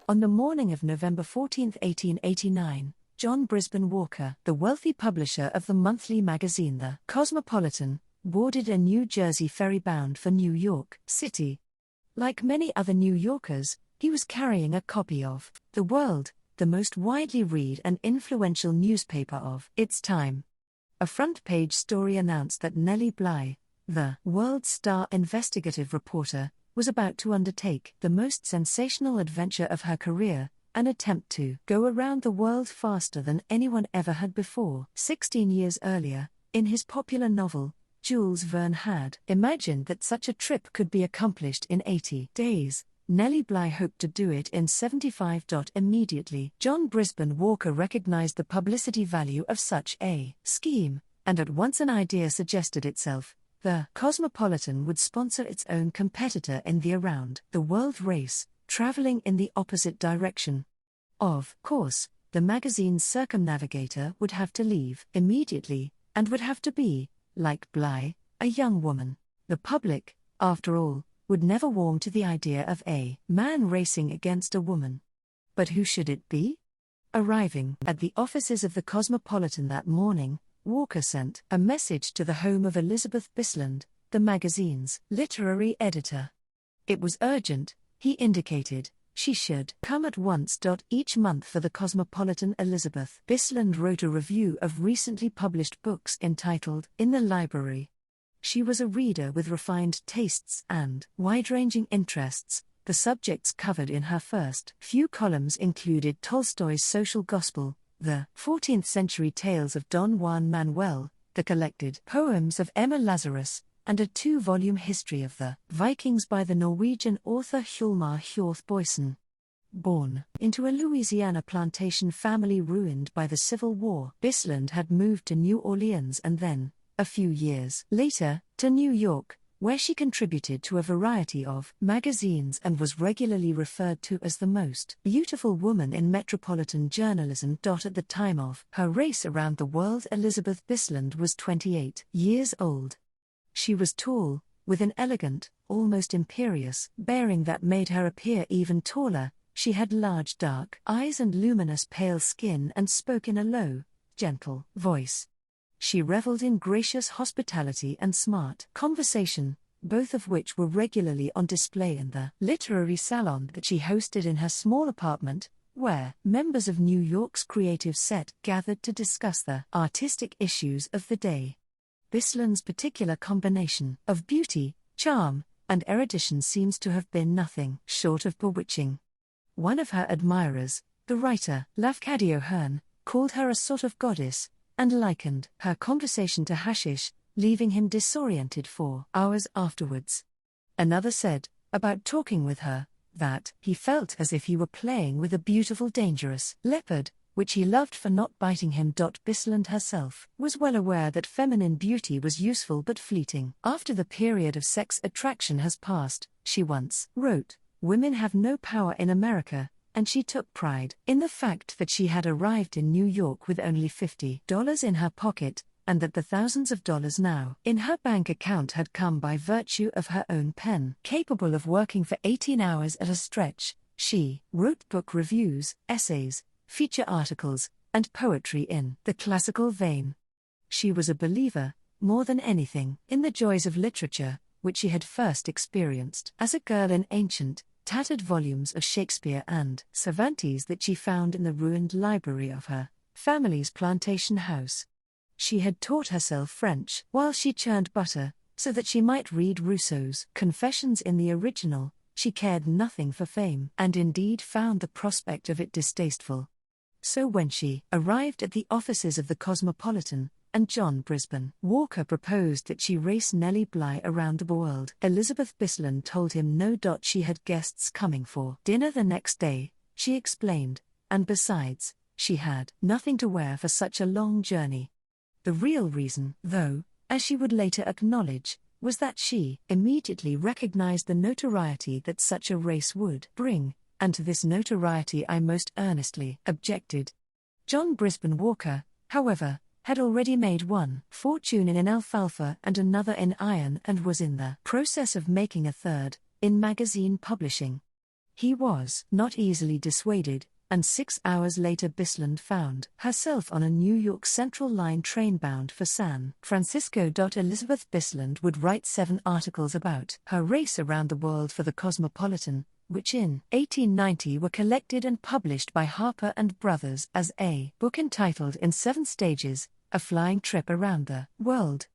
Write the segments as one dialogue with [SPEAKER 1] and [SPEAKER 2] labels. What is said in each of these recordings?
[SPEAKER 1] On the morning of November 14, 1889, John Brisbane Walker, the wealthy publisher of the monthly magazine The Cosmopolitan, boarded a New Jersey ferry bound for New York City. Like many other New Yorkers, he was carrying a copy of The World, the most widely read and influential newspaper of its time. A front-page story announced that Nellie Bly, the World Star investigative reporter, was about to undertake the most sensational adventure of her career, an attempt to go around the world faster than anyone ever had before. 16 years earlier, in his popular novel, Jules Verne had imagined that such a trip could be accomplished in 80 days. Nellie Bly hoped to do it in 75. Immediately, John Brisbane Walker recognized the publicity value of such a scheme, and at once an idea suggested itself. The Cosmopolitan would sponsor its own competitor in the Around the World race, traveling in the opposite direction. Of course, the magazine's circumnavigator would have to leave immediately, and would have to be, like Bly, a young woman. The public, after all, would never warm to the idea of a man racing against a woman. But who should it be? Arriving at the offices of the Cosmopolitan that morning, Walker sent a message to the home of Elizabeth Bisland, the magazine's literary editor. It was urgent, he indicated. She should come at once. Each month for the Cosmopolitan, Elizabeth Bisland wrote a review of recently published books entitled In the Library. She was a reader with refined tastes and wide-ranging interests. The subjects covered in her first few columns included Tolstoy's social gospel, the 14th-century tales of Don Juan Manuel, the collected poems of Emma Lazarus, and a 2-volume history of the Vikings by the Norwegian author Hjalmar Boysen. Born into a Louisiana plantation family ruined by the Civil War, Bisland had moved to New Orleans and then, a few years later, to New York, where she contributed to a variety of magazines and was regularly referred to as the most beautiful woman in metropolitan journalism. At the time of her race around the world, Elizabeth Bisland was 28 years old. She was tall, with an elegant, almost imperious bearing that made her appear even taller. She had large dark eyes and luminous pale skin and spoke in a low, gentle voice. She reveled in gracious hospitality and smart conversation, both of which were regularly on display in the literary salon that she hosted in her small apartment, where members of New York's creative set gathered to discuss the artistic issues of the day. Bisland's particular combination of beauty, charm, and erudition seems to have been nothing short of bewitching. One of her admirers, the writer Lafcadio Hearn, called her a sort of goddess, and likened her conversation to hashish, leaving him disoriented for hours afterwards. Another said, about talking with her, that he felt as if he were playing with a beautiful dangerous leopard, which he loved for not biting him. Bisland herself was well aware that feminine beauty was useful but fleeting. After the period of sex attraction has passed, she once wrote, "Women have no power in America," and she took pride in the fact that she had arrived in New York with only $50 in her pocket, and that the thousands of dollars now in her bank account had come by virtue of her own pen. Capable of working for 18 hours at a stretch, she wrote book reviews, essays, feature articles, and poetry in the classical vein. She was a believer, more than anything, in the joys of literature, which she had first experienced as a girl in ancient, tattered volumes of Shakespeare and Cervantes that she found in the ruined library of her family's plantation house. She had taught herself French while she churned butter, so that she might read Rousseau's Confessions in the original. She cared nothing for fame, and indeed found the prospect of it distasteful. So when she arrived at the offices of the Cosmopolitan, and John Brisbane Walker proposed that she race Nellie Bly around the world, Elizabeth Bisland told him no. She had guests coming for dinner the next day, she explained, and besides, she had nothing to wear for such a long journey. The real reason, though, as she would later acknowledge, was that she immediately recognized the notoriety that such a race would bring, and to this notoriety I most earnestly objected. John Brisbane Walker, however, had already made one fortune in alfalfa and another in iron and was in the process of making a third, in magazine publishing. He was not easily dissuaded, and 6 hours later Bisland found herself on a New York Central Line train bound for San Francisco. Elizabeth Bisland would write 7 articles about her race around the world for the Cosmopolitan, which in 1890 were collected and published by Harper and Brothers as a book entitled In 7 Stages, A Flying Trip Around the World.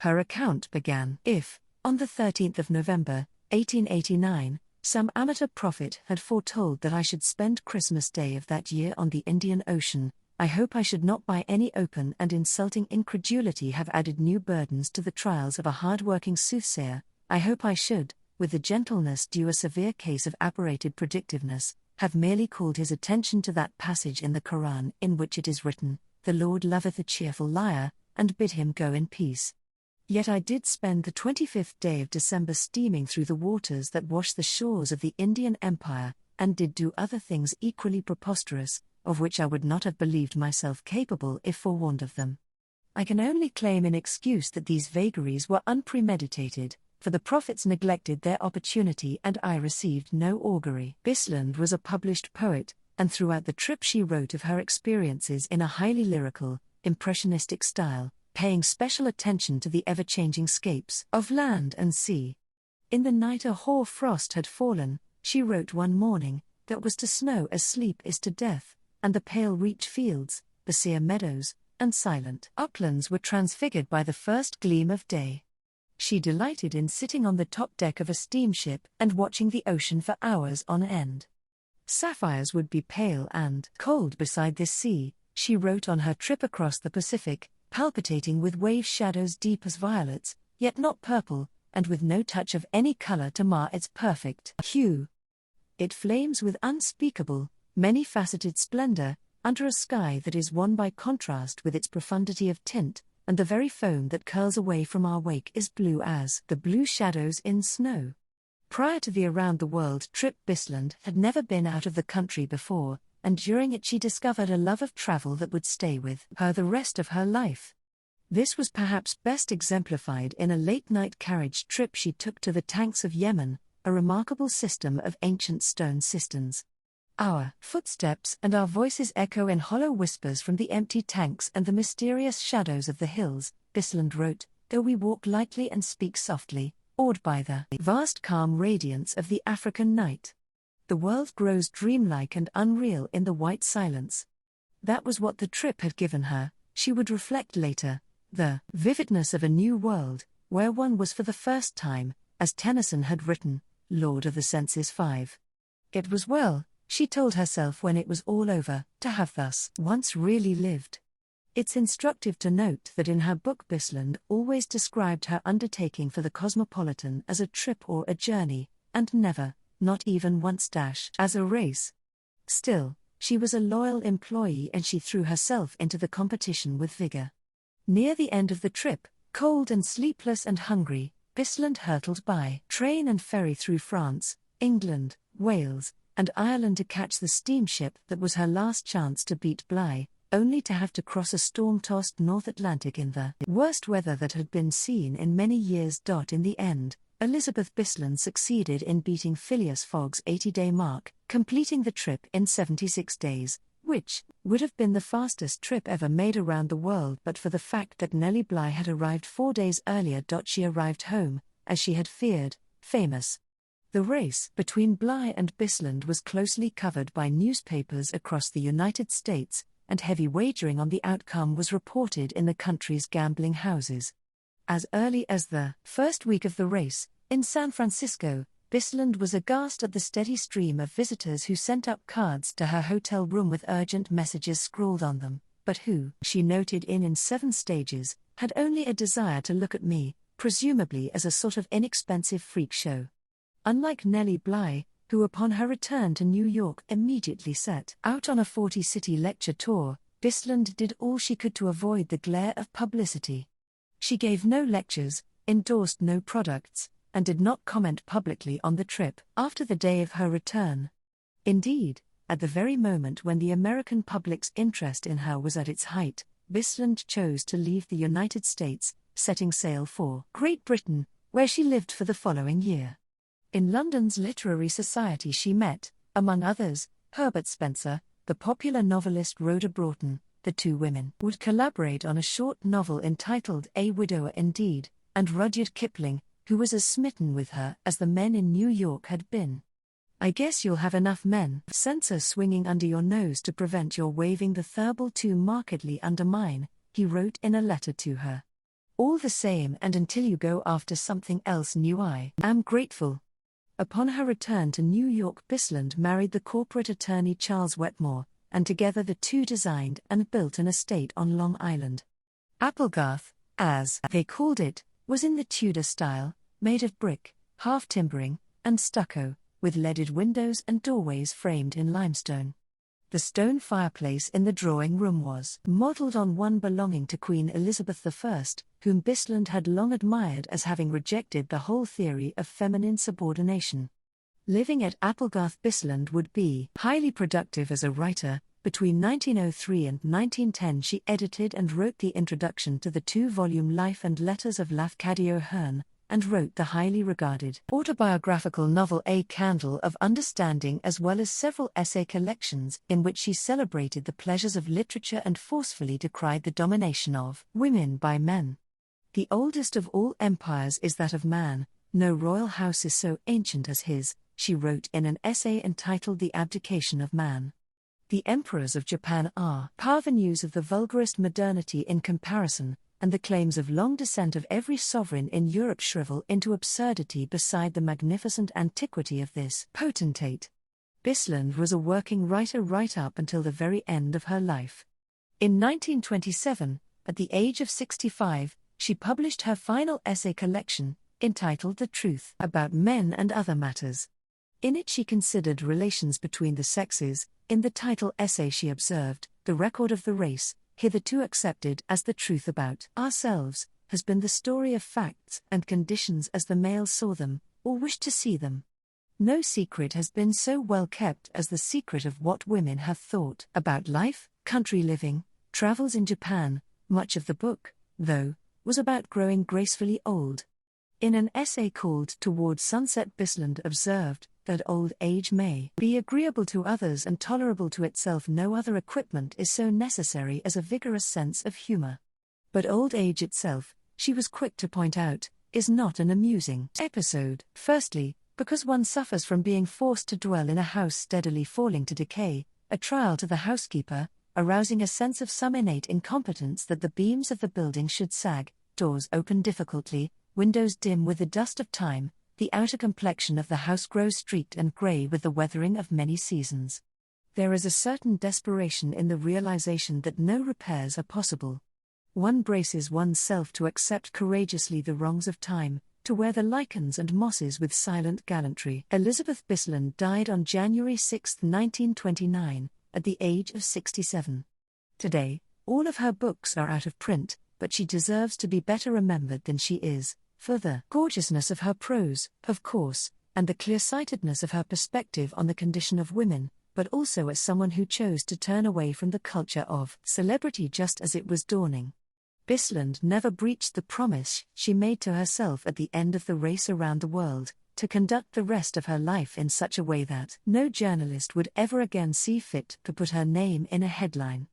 [SPEAKER 1] Her account began, if, on the 13th of November, 1889, some amateur prophet had foretold that I should spend Christmas Day of that year on the Indian Ocean, I hope I should not by any open and insulting incredulity have added new burdens to the trials of a hard-working soothsayer. I hope I should, with the gentleness due a severe case of aberrated predictiveness, have merely called his attention to that passage in the Koran in which it is written, "The Lord loveth a cheerful liar," and bid him go in peace. Yet I did spend the 25th day of December steaming through the waters that wash the shores of the Indian Empire, and did do other things equally preposterous, of which I would not have believed myself capable if forewarned of them. I can only claim in excuse that these vagaries were unpremeditated, for the prophets neglected their opportunity and I received no augury. Bisland was a published poet, and throughout the trip she wrote of her experiences in a highly lyrical, impressionistic style, paying special attention to the ever-changing scapes of land and sea. In the night a hoar frost had fallen, she wrote one morning, that was to snow as sleep is to death, and the pale reach fields, the sere meadows, and silent uplands were transfigured by the first gleam of day. She delighted in sitting on the top deck of a steamship and watching the ocean for hours on end. Sapphires would be pale and cold beside this sea, she wrote on her trip across the Pacific, palpitating with wave shadows deep as violets, yet not purple, and with no touch of any color to mar its perfect hue. It flames with unspeakable, many-faceted splendor, under a sky that is one by contrast with its profundity of tint, and the very foam that curls away from our wake is blue as the blue shadows in snow. Prior to the around-the-world trip Bisland had never been out of the country before, and during it she discovered a love of travel that would stay with her the rest of her life. This was perhaps best exemplified in a late-night carriage trip she took to the tanks of Yemen, a remarkable system of ancient stone cisterns. Our footsteps and our voices echo in hollow whispers from the empty tanks and the mysterious shadows of the hills, Bisland wrote, though we walk lightly and speak softly, awed by the vast calm radiance of the African night. The world grows dreamlike and unreal in the white silence. That was what the trip had given her, she would reflect later, the vividness of a new world, where one was for the first time, as Tennyson had written, Lord of the Senses 5. It was well, she told herself when it was all over, to have thus once really lived. It's instructive to note that in her book Bisland always described her undertaking for the Cosmopolitan as a trip or a journey, and never, not even once, as a race. Still, she was a loyal employee and she threw herself into the competition with vigor. Near the end of the trip, cold and sleepless and hungry, Bisland hurtled by train and ferry through France, England, Wales, and Ireland to catch the steamship that was her last chance to beat Bligh, only to have to cross a storm-tossed North Atlantic in the worst weather that had been seen in many years. In the end, Elizabeth Bisland succeeded in beating Phileas Fogg's 80-day mark, completing the trip in 76 days, which would have been the fastest trip ever made around the world but for the fact that Nellie Bly had arrived 4 days earlier. She arrived home, as she had feared, famous. The race between Bly and Bisland was closely covered by newspapers across the United States, and heavy wagering on the outcome was reported in the country's gambling houses. As early as the first week of the race, in San Francisco, Bisland was aghast at the steady stream of visitors who sent up cards to her hotel room with urgent messages scrawled on them, but who, she noted in 7 Stages, had only a desire to look at me, presumably as a sort of inexpensive freak show. Unlike Nellie Bly, who upon her return to New York immediately set out on a 40-city lecture tour, Bisland did all she could to avoid the glare of publicity. She gave no lectures, endorsed no products, and did not comment publicly on the trip after the day of her return. Indeed, at the very moment when the American public's interest in her was at its height, Bisland chose to leave the United States, setting sail for Great Britain, where she lived for the following year. In London's literary society she met, among others, Herbert Spencer, the popular novelist Rhoda Broughton. The two women would collaborate on a short novel entitled A Widower Indeed, and Rudyard Kipling, who was as smitten with her as the men in New York had been. I guess you'll have enough men, censor swinging under your nose to prevent your waving the thurible too markedly under mine, he wrote in a letter to her. All the same, and until you go after something else new, I am grateful. Upon her return to New York, Bisland married the corporate attorney Charles Wetmore, and together the two designed and built an estate on Long Island. Applegarth, as they called it, was in the Tudor style, made of brick, half-timbering, and stucco, with leaded windows and doorways framed in limestone. The stone fireplace in the drawing-room was modelled on one belonging to Queen Elizabeth I, whom Bisland had long admired as having rejected the whole theory of feminine subordination. Living at Applegarth, Bisland would be highly productive as a writer. Between 1903 and 1910 she edited and wrote the introduction to the two-volume Life and Letters of Lafcadio Hearn, and wrote the highly regarded autobiographical novel A Candle of Understanding, as well as several essay collections in which she celebrated the pleasures of literature and forcefully decried the domination of women by men. The oldest of all empires is that of man, no royal house is so ancient as his, she wrote in an essay entitled The Abdication of Man. The emperors of Japan are parvenus of the vulgarest modernity in comparison, and the claims of long descent of every sovereign in Europe shrivel into absurdity beside the magnificent antiquity of this potentate. Bisland was a working writer right up until the very end of her life. In 1927, at the age of 65, she published her final essay collection, entitled The Truth About Men and Other Matters. In it she considered relations between the sexes. In the title essay she observed, "The record of the race, hitherto accepted as the truth about ourselves, has been the story of facts and conditions as the males saw them, or wished to see them. No secret has been so well kept as the secret of what women have thought about life, country living, travels in Japan. Much of the book, though, was about growing gracefully old." In an essay called Toward Sunset, Bisland observed that old age may be agreeable to others and tolerable to itself. No other equipment is so necessary as a vigorous sense of humor. But old age itself, she was quick to point out, is not an amusing episode. Firstly, because one suffers from being forced to dwell in a house steadily falling to decay, a trial to the housekeeper, arousing a sense of some innate incompetence that the beams of the building should sag, doors open difficultly, windows dim with the dust of time, the outer complexion of the house grows streaked and grey with the weathering of many seasons. There is a certain desperation in the realization that no repairs are possible. One braces oneself to accept courageously the wrongs of time, to wear the lichens and mosses with silent gallantry. Elizabeth Bisland died on January 6, 1929, at the age of 67. Today, all of her books are out of print, but she deserves to be better remembered than she is, for the gorgeousness of her prose, of course, and the clear-sightedness of her perspective on the condition of women, but also as someone who chose to turn away from the culture of celebrity just as it was dawning. Bisland never breached the promise she made to herself at the end of the race around the world, to conduct the rest of her life in such a way that no journalist would ever again see fit to put her name in a headline.